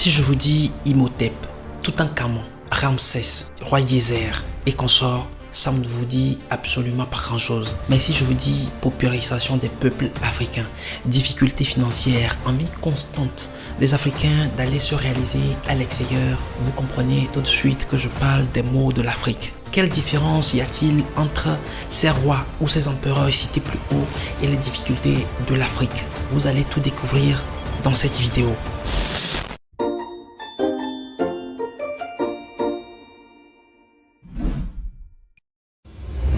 Si je vous dis Imhotep, Toutankhamon, Ramsès, roi Djéser et consorts, ça ne vous dit absolument pas grand-chose. Mais si je vous dis paupérisation des peuples africains, difficultés financières, envie constante des Africains d'aller se réaliser à l'extérieur, vous comprenez tout de suite que je parle des maux de l'Afrique. Quelle différence y a-t-il entre ces rois ou ces empereurs cités plus haut et les difficultés de l'Afrique? Vous allez tout découvrir dans cette vidéo.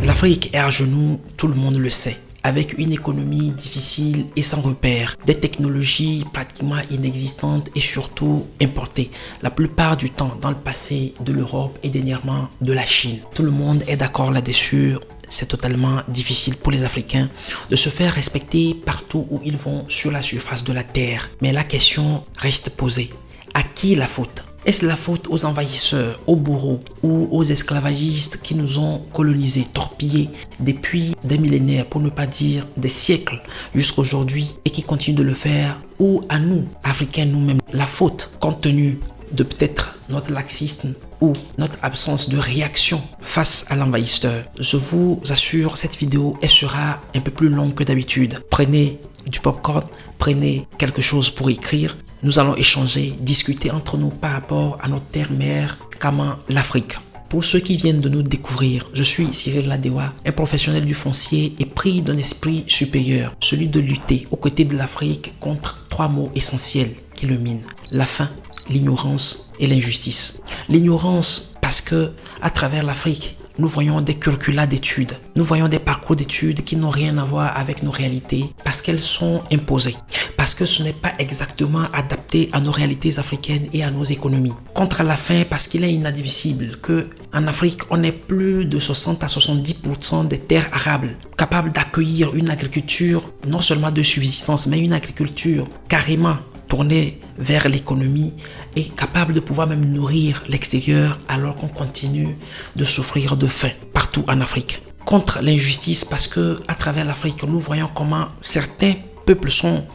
L'Afrique est à genoux, tout le monde le sait, avec une économie difficile et sans repères, des technologies pratiquement inexistantes et surtout importées, la plupart du temps dans le passé de l'Europe et dernièrement de la Chine. Tout le monde est d'accord là-dessus, c'est totalement difficile pour les Africains de se faire respecter partout où ils vont sur la surface de la terre. Mais la question reste posée, à qui la faute ? Est-ce la faute aux envahisseurs, aux bourreaux ou aux esclavagistes qui nous ont colonisés, torpillés depuis des millénaires, pour ne pas dire des siècles jusqu'à aujourd'hui et qui continuent de le faire? Ou à nous, Africains nous-mêmes, la faute compte tenu de peut-être notre laxisme ou notre absence de réaction face à l'envahisseur? Je vous assure, cette vidéo elle sera un peu plus longue que d'habitude. Prenez du popcorn, prenez quelque chose pour écrire. Nous allons échanger, discuter entre nous par rapport à notre terre-mère qu'est l'Afrique. Pour ceux qui viennent de nous découvrir, je suis Cyril Ladewa, un professionnel du foncier et pris d'un esprit supérieur, celui de lutter aux côtés de l'Afrique contre trois maux essentiels qui le minent: la faim, l'ignorance et l'injustice. L'ignorance parce que à travers l'Afrique, nous voyons des curricula d'études, nous voyons des parcours d'études qui n'ont rien à voir avec nos réalités parce qu'elles sont imposées, parce que ce n'est pas exactement adapté à nos réalités africaines et à nos économies. Contre la faim parce qu'il est inadmissible qu'en Afrique, on ait plus de 60 à 70% des terres arables capables d'accueillir une agriculture non seulement de subsistance, mais une agriculture carrément tournée vers l'économie et capable de pouvoir même nourrir l'extérieur alors qu'on continue de souffrir de faim partout en Afrique. Contre l'injustice parce que à travers l'Afrique, nous voyons comment certains peuples sont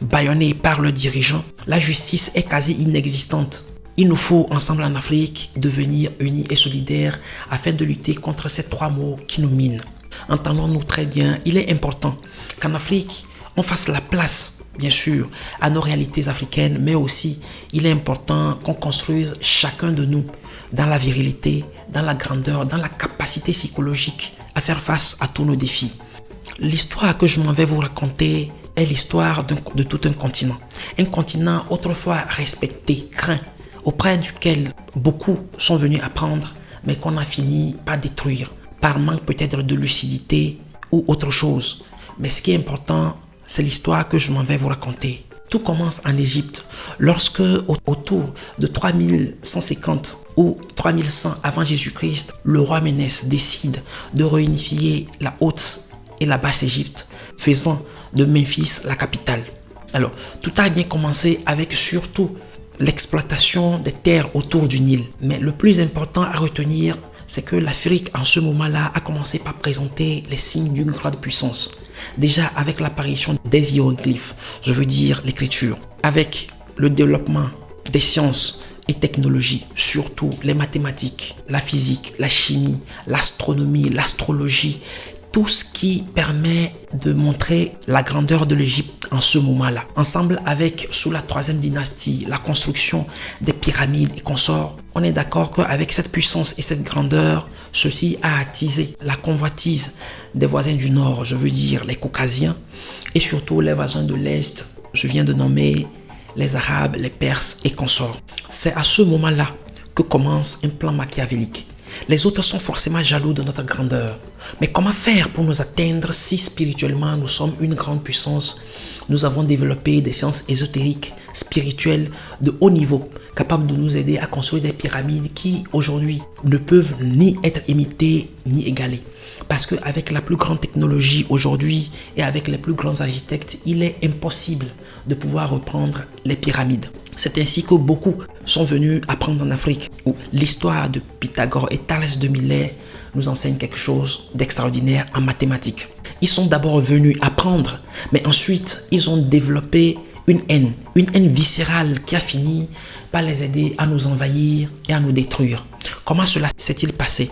bâillonnés par leurs dirigeants. La justice est quasi inexistante. Il nous faut ensemble en Afrique devenir unis et solidaires afin de lutter contre ces trois maux qui nous minent. Entendons-nous très bien, il est important qu'en Afrique, on fasse la place bien sûr à nos réalités africaines, mais aussi il est important qu'on construise chacun de nous dans la virilité, dans la grandeur, dans la capacité psychologique à faire face à tous nos défis. L'histoire que je m'en vais vous raconter est l'histoire de tout un continent. Un continent autrefois respecté, craint, auprès duquel beaucoup sont venus apprendre, mais qu'on a fini par détruire, par manque peut-être de lucidité ou autre chose. Mais ce qui est important, c'est l'histoire que je m'en vais vous raconter. Tout commence en Égypte, lorsque autour de 3150 ou 3100 avant Jésus-Christ, le roi Ménès décide de réunifier la haute et la basse Égypte, faisant de Memphis la capitale. Alors, tout a bien commencé avec surtout l'exploitation des terres autour du Nil. Mais le plus important à retenir, c'est que l'Afrique en ce moment-là a commencé par présenter les signes d'une grande puissance. Déjà avec l'apparition des hiéroglyphes, je veux dire l'écriture, avec le développement des sciences et technologies, surtout les mathématiques, la physique, la chimie, l'astronomie, l'astrologie, tout ce qui permet de montrer la grandeur de l'Égypte en ce moment-là. Ensemble avec, sous la troisième dynastie, la construction des pyramides et consorts, on est d'accord qu'avec cette puissance et cette grandeur, ceci a attisé la convoitise des voisins du Nord, je veux dire les Caucasiens, et surtout les voisins de l'Est, je viens de nommer les Arabes, les Perses et consorts. C'est à ce moment-là que commence un plan machiavélique. Les autres sont forcément jaloux de notre grandeur. Mais comment faire pour nous atteindre si spirituellement nous sommes une grande puissance? Nous avons développé des sciences ésotériques, spirituelles, de haut niveau, capables de nous aider à construire des pyramides qui aujourd'hui ne peuvent ni être imitées ni égalées. Parce qu'avec la plus grande technologie aujourd'hui et avec les plus grands architectes, il est impossible de pouvoir reprendre les pyramides. C'est ainsi que beaucoup sont venus apprendre en Afrique, où l'histoire de Pythagore et Thalès de Milet nous enseigne quelque chose d'extraordinaire en mathématiques. Ils sont d'abord venus apprendre, mais ensuite ils ont développé une haine viscérale qui a fini par les aider à nous envahir et à nous détruire. Comment cela s'est-il passé?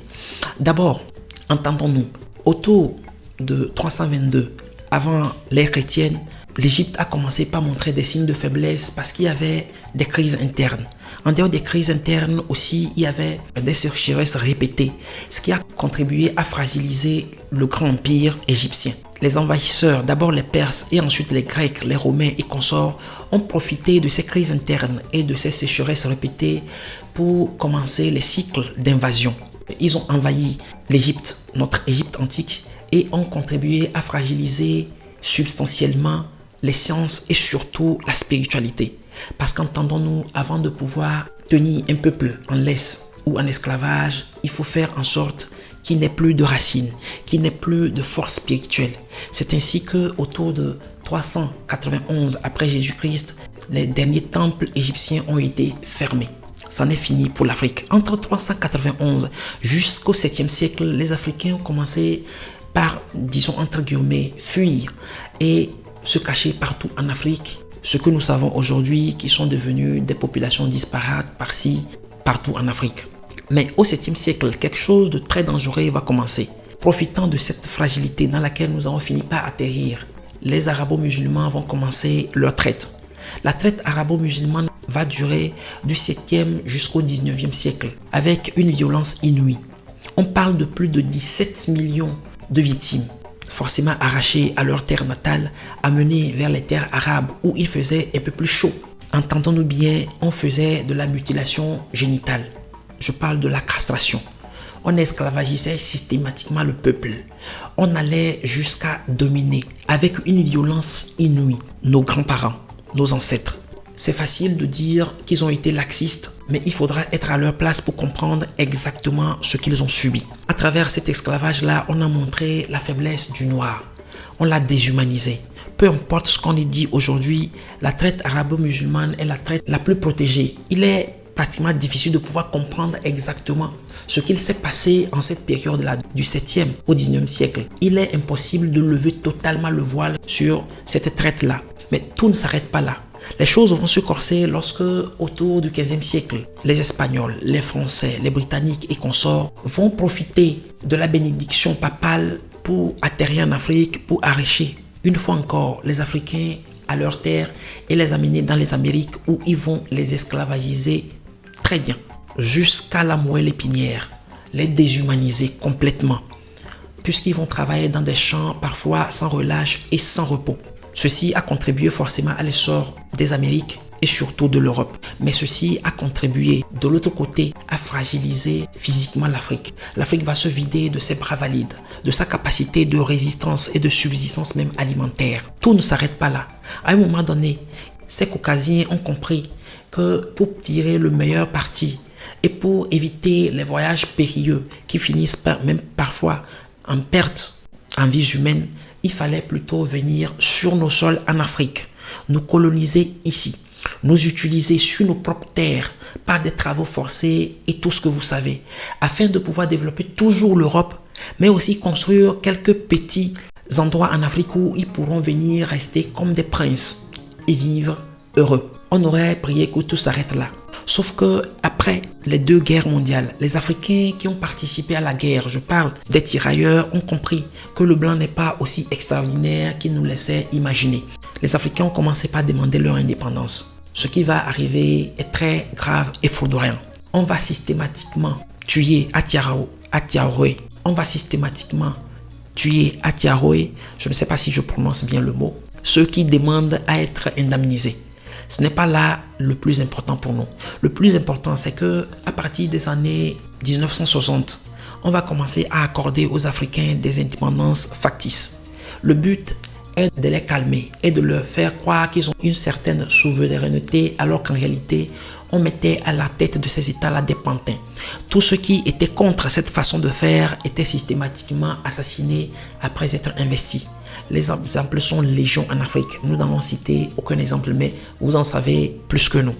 D'abord, entendons-nous, autour de 322 avant l'ère chrétienne, l'Égypte a commencé par montrer des signes de faiblesse parce qu'il y avait des crises internes. En dehors des crises internes aussi, il y avait des sécheresses répétées, ce qui a contribué à fragiliser le grand empire égyptien. Les envahisseurs, d'abord les Perses et ensuite les Grecs, les Romains et consorts, ont profité de ces crises internes et de ces sécheresses répétées pour commencer les cycles d'invasion. Ils ont envahi l'Égypte, notre Égypte antique, et ont contribué à fragiliser substantiellement les sciences et surtout la spiritualité. Parce qu'entendons-nous, avant de pouvoir tenir un peuple en laisse ou en esclavage, il faut faire en sorte qu'il n'ait plus de racines, qu'il n'ait plus de force spirituelle. C'est ainsi que autour de 391 après Jésus-Christ, les derniers temples égyptiens ont été fermés. C'en est fini pour l'Afrique. Entre 391 jusqu'au 7e siècle, les Africains ont commencé par, disons entre guillemets, fuir et se cacher partout en Afrique. Ce que nous savons aujourd'hui, qui sont devenus des populations disparates par-ci, partout en Afrique. Mais au 7e siècle, quelque chose de très dangereux va commencer. Profitant de cette fragilité dans laquelle nous avons fini par atterrir, les arabo-musulmans vont commencer leur traite. La traite arabo-musulmane va durer du 7e jusqu'au 19e siècle, avec une violence inouïe. On parle de plus de 17 millions de victimes, forcément arrachées à leur terre natale, amenées vers les terres arabes où il faisait un peu plus chaud. Entendons-nous bien, on faisait de la mutilation génitale. Je parle de la castration. On esclavagisait systématiquement le peuple. On allait jusqu'à dominer avec une violence inouïe nos grands-parents, nos ancêtres. C'est facile de dire qu'ils ont été laxistes, mais il faudra être à leur place pour comprendre exactement ce qu'ils ont subi. À travers cet esclavage-là, on a montré la faiblesse du noir. On l'a déshumanisé. Peu importe ce qu'on ait dit aujourd'hui, la traite arabo-musulmane est la traite la plus protégée. Il est pratiquement difficile de pouvoir comprendre exactement ce qu'il s'est passé en cette période-là, du 7e au 19e siècle. Il est impossible de lever totalement le voile sur cette traite-là. Mais tout ne s'arrête pas là. Les choses vont se corser lorsque, autour du 15e siècle, les Espagnols, les Français, les Britanniques et consorts vont profiter de la bénédiction papale pour atterrir en Afrique, pour arracher une fois encore les Africains à leur terre et les amener dans les Amériques où ils vont les esclavagiser très bien, jusqu'à la moelle épinière, les déshumaniser complètement, puisqu'ils vont travailler dans des champs parfois sans relâche et sans repos. Ceci a contribué forcément à l'essor des Amériques et surtout de l'Europe. Mais ceci a contribué de l'autre côté à fragiliser physiquement l'Afrique. L'Afrique va se vider de ses bras valides, de sa capacité de résistance et de subsistance même alimentaire. Tout ne s'arrête pas là. À un moment donné, ces Caucasiens ont compris que pour tirer le meilleur parti et pour éviter les voyages périlleux qui finissent même parfois en perte en vies humaines, il fallait plutôt venir sur nos sols en Afrique, nous coloniser ici, nous utiliser sur nos propres terres par des travaux forcés et tout ce que vous savez, afin de pouvoir développer toujours l'Europe, mais aussi construire quelques petits endroits en Afrique où ils pourront venir rester comme des princes et vivre heureux. On aurait prié que tout s'arrête là. Sauf que après les 2 guerres mondiales, les Africains qui ont participé à la guerre, je parle des tirailleurs, ont compris que le blanc n'est pas aussi extraordinaire qu'ils nous laissaient imaginer. Les Africains ont commencé par demander leur indépendance. Ce qui va arriver est très grave et foudroyant. On va systématiquement tuer Atiaroé. On va systématiquement tuer Atiaroé. Je ne sais pas si je prononce bien le mot. Ceux qui demandent à être indemnisés. Ce n'est pas là le plus important pour nous. Le plus important, c'est que à partir des années 1960, on va commencer à accorder aux Africains des indépendances factices. Le but est de les calmer et de leur faire croire qu'ils ont une certaine souveraineté, alors qu'en réalité, on mettait à la tête de ces États-là des pantins. Tous ceux qui étaient contre cette façon de faire étaient systématiquement assassinés après être investis. Les exemples sont légion en Afrique. Nous n'allons citer aucun exemple, mais vous en savez plus que nous.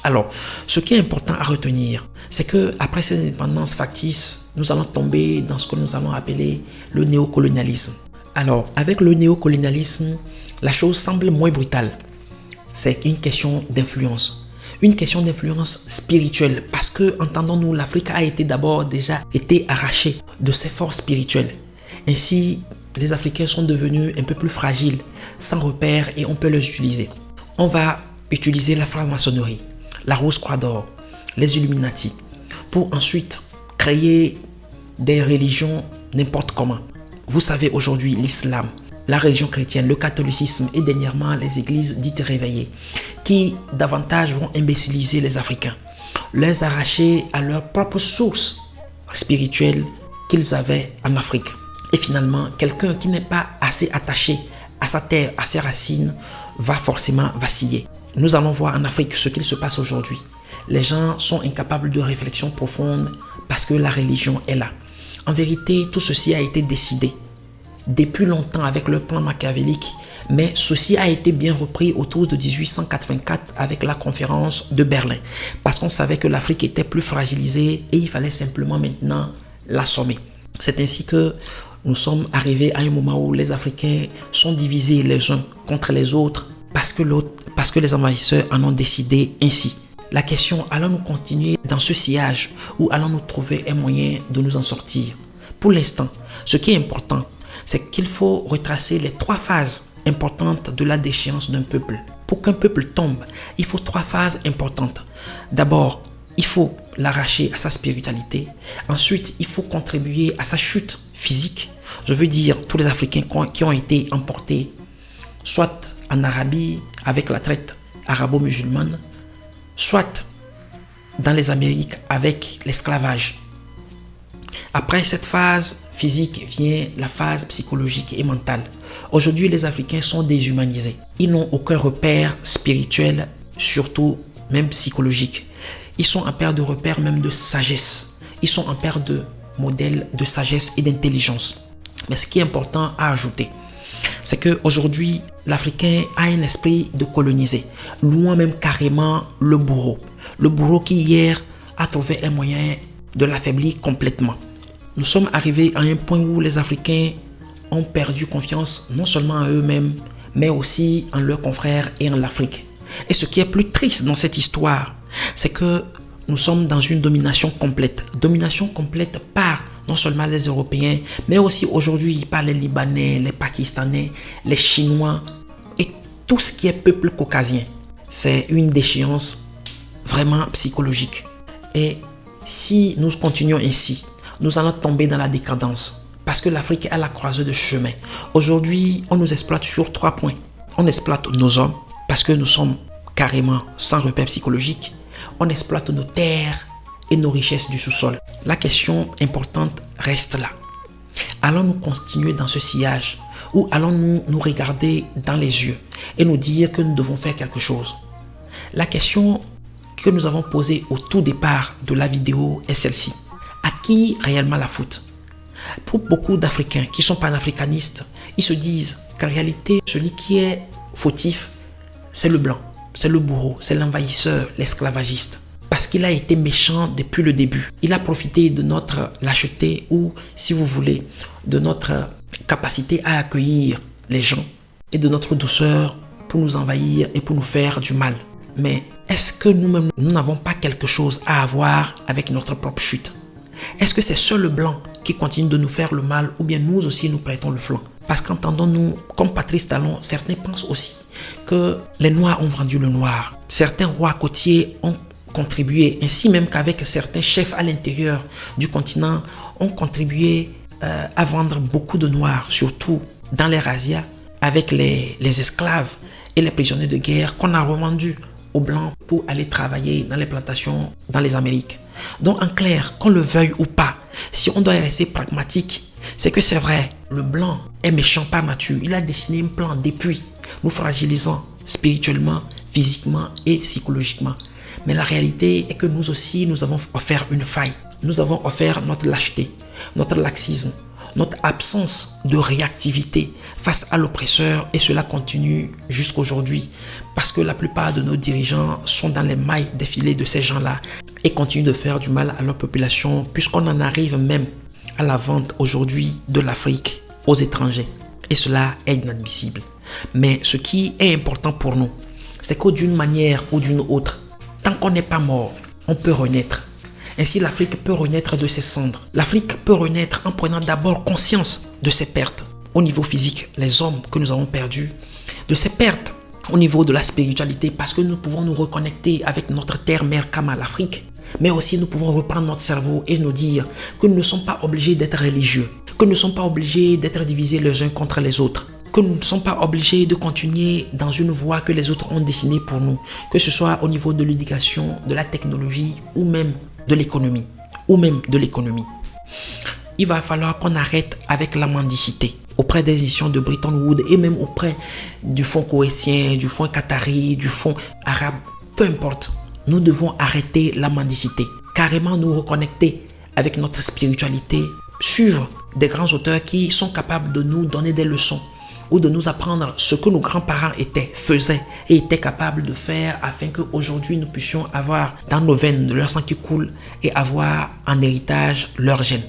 Alors, ce qui est important à retenir, c'est que après ces indépendances factices, nous allons tomber dans ce que nous allons appeler le néocolonialisme. Alors, avec le néocolonialisme, la chose semble moins brutale. c'est une question d'influence. Une question d'influence spirituelle, parce que, entendons-nous, l'Afrique a déjà été arrachée de ses forces spirituelles. Ainsi, les Africains sont devenus un peu plus fragiles, sans repères, et on peut les utiliser. On va utiliser la franc-maçonnerie, la Rose-Croix d'Or, les Illuminati, pour ensuite créer des religions n'importe comment. Vous savez aujourd'hui l'islam, la religion chrétienne, le catholicisme et dernièrement les églises dites réveillées, qui davantage vont imbéciliser les Africains, les arracher à leur propre source spirituelle qu'ils avaient en Afrique. Et finalement, quelqu'un qui n'est pas assez attaché à sa terre, à ses racines, va forcément vaciller. Nous allons voir en Afrique ce qu'il se passe aujourd'hui. Les gens sont incapables de réflexion profonde parce que la religion est là. En vérité, tout ceci a été décidé depuis longtemps avec le plan machiavélique, mais ceci a été bien repris autour de 1884 avec la conférence de Berlin, parce qu'on savait que l'Afrique était plus fragilisée et il fallait simplement maintenant l'assommer. C'est ainsi que nous sommes arrivés à un moment où les Africains sont divisés les uns contre les autres parce que les envahisseurs en ont décidé ainsi. La question, allons-nous continuer dans ce sillage ou allons-nous trouver un moyen de nous en sortir? Pour l'instant, ce qui est important, c'est qu'il faut retracer les 3 phases importantes de la déchéance d'un peuple. Pour qu'un peuple tombe, il faut 3 phases importantes. D'abord, il faut l'arracher à sa spiritualité. Ensuite, il faut contribuer à sa chute physique. Je veux dire, tous les Africains qui ont été emportés, soit en Arabie avec la traite arabo-musulmane, soit dans les Amériques avec l'esclavage. Après cette phase physique vient la phase psychologique et mentale. Aujourd'hui, les Africains sont déshumanisés. Ils n'ont aucun repère spirituel, surtout même psychologique. Ils sont en perte de repères même de sagesse. Ils sont en perte de modèles de sagesse et d'intelligence. Mais ce qui est important à ajouter, c'est qu'aujourd'hui, l'Africain a un esprit de coloniser, loin même carrément le bourreau. Le bourreau qui hier a trouvé un moyen de l'affaiblir complètement. Nous sommes arrivés à un point où les Africains ont perdu confiance non seulement en eux-mêmes, mais aussi en leurs confrères et en l'Afrique. Et ce qui est plus triste dans cette histoire, c'est que nous sommes dans une domination complète. Domination complète par non seulement les Européens, mais aussi aujourd'hui par les Libanais, les Pakistanais, les Chinois et tout ce qui est peuple caucasien. C'est une déchéance vraiment psychologique. Et si nous continuons ainsi, nous allons tomber dans la décadence. Parce que l'Afrique est à la croisée de chemin. Aujourd'hui, on nous exploite sur 3 points. On exploite nos hommes parce que nous sommes carrément sans repère psychologique. On exploite nos terres et nos richesses du sous-sol. La question importante reste là. Allons-nous continuer dans ce sillage ou allons-nous nous regarder dans les yeux et nous dire que nous devons faire quelque chose? La question que nous avons posée au tout départ de la vidéo est celle-ci. À qui réellement la faute? Pour beaucoup d'Africains qui sont panafricanistes, ils se disent qu'en réalité, celui qui est fautif, c'est le blanc, c'est le bourreau, c'est l'envahisseur, l'esclavagiste. Parce qu'il a été méchant depuis le début. Il a profité de notre lâcheté ou, si vous voulez, de notre capacité à accueillir les gens et de notre douceur pour nous envahir et pour nous faire du mal. Mais est-ce que nous-mêmes, nous n'avons pas quelque chose à avoir avec notre propre chute? Est-ce que c'est seul le blanc qui continue de nous faire le mal ou bien nous aussi nous prêtons le flanc? Parce qu'entendons-nous, comme Patrice Talon, certains pensent aussi que les Noirs ont vendu le noir. Certains rois côtiers ont contribué, ainsi même qu'avec certains chefs à l'intérieur du continent, ont contribué à vendre beaucoup de noirs, surtout dans les razzias, avec les esclaves et les prisonniers de guerre qu'on a revendus aux blancs pour aller travailler dans les plantations dans les Amériques. Donc en clair, qu'on le veuille ou pas, si on doit rester pragmatique, c'est que c'est vrai, le blanc est méchant par nature. Il a dessiné un plan depuis, nous fragilisant spirituellement, physiquement et psychologiquement. Mais la réalité est que nous aussi, nous avons offert une faille. Nous avons offert notre lâcheté, notre laxisme, notre absence de réactivité face à l'oppresseur et cela continue jusqu'aujourd'hui parce que la plupart de nos dirigeants sont dans les mailles des filets de ces gens-là et continuent de faire du mal à leur population puisqu'on en arrive même à la vente aujourd'hui de l'Afrique aux étrangers et cela est inadmissible. Mais ce qui est important pour nous, c'est que d'une manière ou d'une autre, tant qu'on n'est pas mort, on peut renaître. Ainsi, l'Afrique peut renaître de ses cendres. L'Afrique peut renaître en prenant d'abord conscience de ses pertes. Au niveau physique, les hommes que nous avons perdus, de ses pertes au niveau de la spiritualité, parce que nous pouvons nous reconnecter avec notre terre-mère Kama, l'Afrique. Mais aussi, nous pouvons reprendre notre cerveau et nous dire que nous ne sommes pas obligés d'être religieux, que nous ne sommes pas obligés d'être divisés les uns contre les autres, que nous ne sommes pas obligés de continuer dans une voie que les autres ont dessinée pour nous, que ce soit au niveau de l'éducation, de la technologie ou même de l'économie. Il va falloir qu'on arrête avec la mendicité auprès des institutions de Bretton Woods et même auprès du fonds koweïtien, du fonds qatari, du fonds arabe, peu importe. Nous devons arrêter la mendicité, carrément nous reconnecter avec notre spiritualité, suivre des grands auteurs qui sont capables de nous donner des leçons ou de nous apprendre ce que nos grands-parents faisaient et étaient capables de faire afin qu'aujourd'hui nous puissions avoir dans nos veines leur sang qui coule et avoir en héritage leur gène.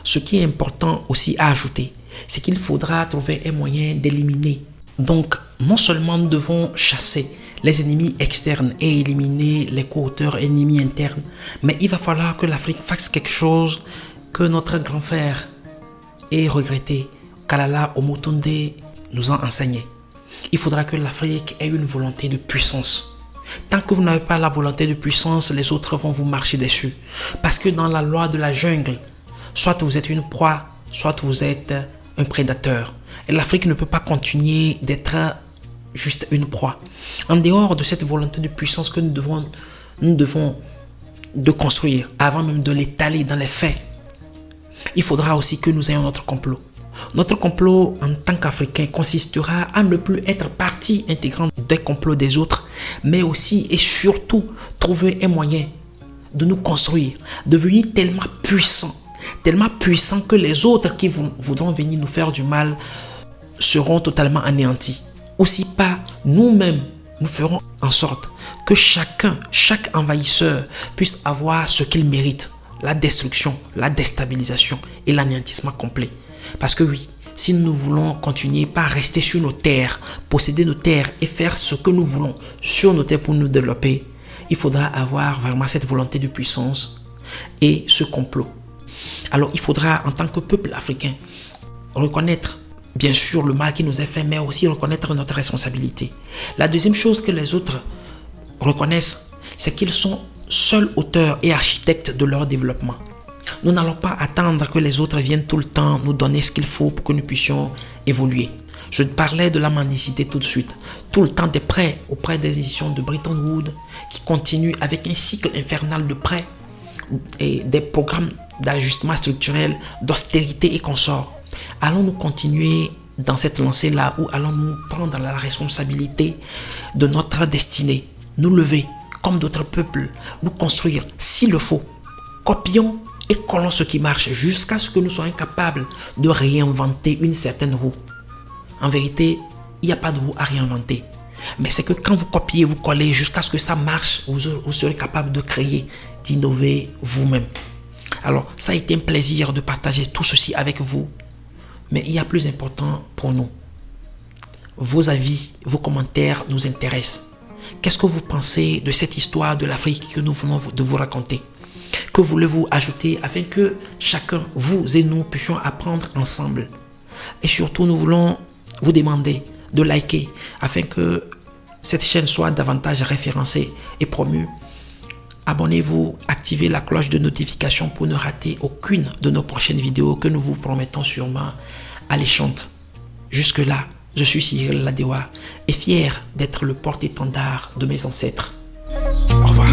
Ce qui est important aussi à ajouter, c'est qu'il faudra trouver un moyen d'éliminer. Donc, non seulement nous devons chasser les ennemis externes et éliminer les co-auteurs ennemis internes, mais il va falloir que l'Afrique fasse quelque chose que notre grand frère ait regretté, Kalala Omotunde nous a enseigné. Il faudra que l'Afrique ait une volonté de puissance. Tant que vous n'avez pas la volonté de puissance, les autres vont vous marcher dessus. Parce que dans la loi de la jungle, soit vous êtes une proie, soit vous êtes un prédateur. Et l'Afrique ne peut pas continuer d'être juste une proie. En dehors de cette volonté de puissance que nous devons de construire, avant même de l'étaler dans les faits, il faudra aussi que nous ayons notre complot. Notre complot en tant qu'Africain consistera à ne plus être partie intégrante des complots des autres, mais aussi et surtout trouver un moyen de nous construire, devenir tellement puissant que les autres qui voudront venir nous faire du mal seront totalement anéantis. Aussi pas nous-mêmes, nous ferons en sorte que chaque envahisseur puisse avoir ce qu'il mérite, la destruction, la déstabilisation et l'anéantissement complet. Parce que oui, si nous voulons continuer par rester sur nos terres, posséder nos terres et faire ce que nous voulons sur nos terres pour nous développer, il faudra avoir vraiment cette volonté de puissance et ce complot. Alors il faudra en tant que peuple africain reconnaître bien sûr le mal qui nous est fait, mais aussi reconnaître notre responsabilité. La deuxième chose que les autres reconnaissent, c'est qu'ils sont seuls auteurs et architectes de leur développement. Nous n'allons pas attendre que les autres viennent tout le temps nous donner ce qu'il faut pour que nous puissions évoluer. Je parlais de la mendicité tout de suite. Tout le temps des prêts auprès des institutions de Bretton Woods qui continuent avec un cycle infernal de prêts et des programmes d'ajustement structurel, d'austérité et consorts. Allons-nous continuer dans cette lancée-là ou allons-nous prendre la responsabilité de notre destinée, nous lever comme d'autres peuples, nous construire s'il le faut, copions et collons ce qui marche jusqu'à ce que nous soyons capables de réinventer une certaine roue. En vérité, il n'y a pas de roue à réinventer. Mais c'est que quand vous copiez, vous collez jusqu'à ce que ça marche, vous serez capable de créer, d'innover vous-même. Alors, ça a été un plaisir de partager tout ceci avec vous. Mais il y a plus important pour nous. Vos avis, vos commentaires nous intéressent. Qu'est-ce que vous pensez de cette histoire de l'Afrique que nous venons de vous raconter? Que voulez-vous ajouter afin que chacun, vous et nous, puissions apprendre ensemble? Et surtout, nous voulons vous demander de liker afin que cette chaîne soit davantage référencée et promue. Abonnez-vous, activez la cloche de notification pour ne rater aucune de nos prochaines vidéos que nous vous promettons sûrement alléchantes. Jusque-là, je suis Cyril Ladewa et fier d'être le porte-étendard de mes ancêtres. Au revoir.